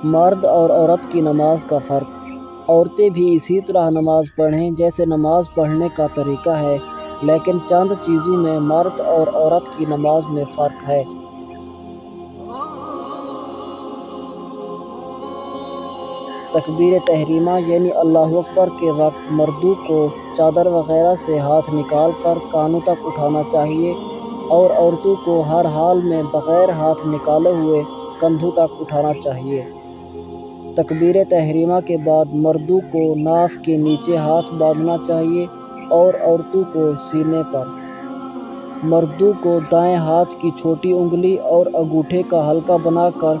مرد اور عورت کی نماز کا فرق۔ عورتیں بھی اسی طرح نماز پڑھیں جیسے نماز پڑھنے کا طریقہ ہے، لیکن چند چیزوں میں مرد اور عورت کی نماز میں فرق ہے۔ تکبیر تحریمہ یعنی اللہ اکبر کے وقت مردوں کو چادر وغیرہ سے ہاتھ نکال کر کانوں تک اٹھانا چاہیے اور عورتوں کو ہر حال میں بغیر ہاتھ نکالے ہوئے کندھوں تک اٹھانا چاہیے۔ تکبیر تحریمہ کے بعد مردوں کو ناف کے نیچے ہاتھ باندھنا چاہیے اور عورتوں کو سینے پر۔ مردوں کو دائیں ہاتھ کی چھوٹی انگلی اور انگوٹھے کا حلقہ بنا کر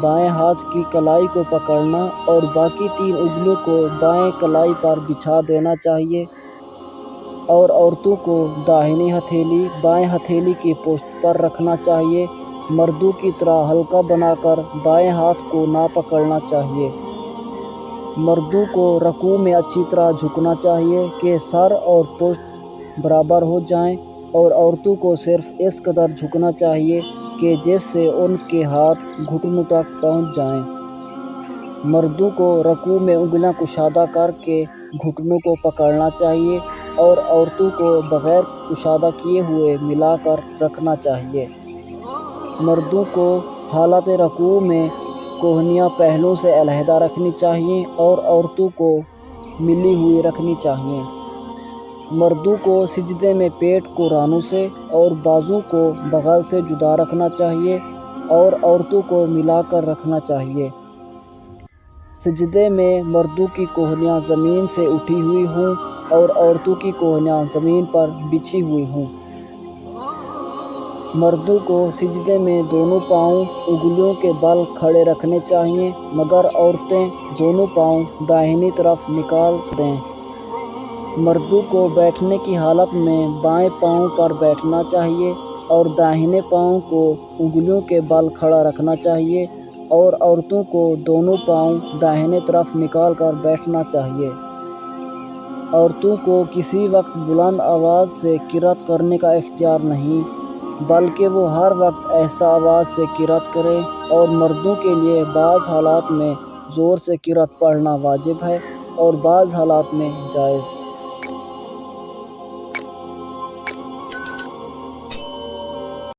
بائیں ہاتھ کی کلائی کو پکڑنا اور باقی 3 انگلیوں کو بائیں کلائی پر بچھا دینا چاہیے، اور عورتوں کو داہنی ہتھیلی بائیں ہتھیلی کی پشت پر رکھنا چاہیے۔ مردوں کی طرح حلقہ بنا کر بائیں ہاتھ کو نہ پکڑنا چاہیے۔ مردوں کو رکوع میں اچھی طرح جھکنا چاہیے کہ سر اور پشت برابر ہو جائیں، اور عورتوں کو صرف اس قدر جھکنا چاہیے کہ جس سے ان کے ہاتھ گھٹنوں تک پہنچ جائیں۔ مردوں کو رکوع میں انگلیاں کشادہ کر کے گھٹنوں کو پکڑنا چاہیے اور عورتوں کو بغیر کشادہ کیے ہوئے ملا کر رکھنا چاہیے۔ مردوں کو حالت رکوع میں کوہنیاں پہلوؤں سے علیحدہ رکھنی چاہئیں اور عورتوں کو ملی ہوئی رکھنی چاہئیں۔ مردوں کو سجدے میں پیٹ کو رانوں سے اور بازو کو بغل سے جدا رکھنا چاہیے اور عورتوں کو ملا کر رکھنا چاہیے۔ سجدے میں مردوں کی کوہنیاں زمین سے اٹھی ہوئی ہوں اور عورتوں کی کوہنیاں زمین پر بچھی ہوئی ہوں۔ مردوں کو سجدے میں دونوں پاؤں انگلیوں کے بل کھڑے رکھنے چاہئیں، مگر عورتیں دونوں پاؤں داہنی طرف نکال دیں۔ مردوں کو بیٹھنے کی حالت میں بائیں پاؤں پر بیٹھنا چاہیے اور داہنے پاؤں کو انگلیوں کے بل کھڑا رکھنا چاہیے، اور عورتوں کو دونوں پاؤں داہنے طرف نکال کر بیٹھنا چاہیے۔ عورتوں کو کسی وقت بلند آواز سے قرأت کرنے کا اختیار نہیں، بلکہ وہ ہر وقت آہستہ آواز سے قرأت کریں، اور مردوں کے لیے بعض حالات میں زور سے قرأت پڑھنا واجب ہے اور بعض حالات میں جائز۔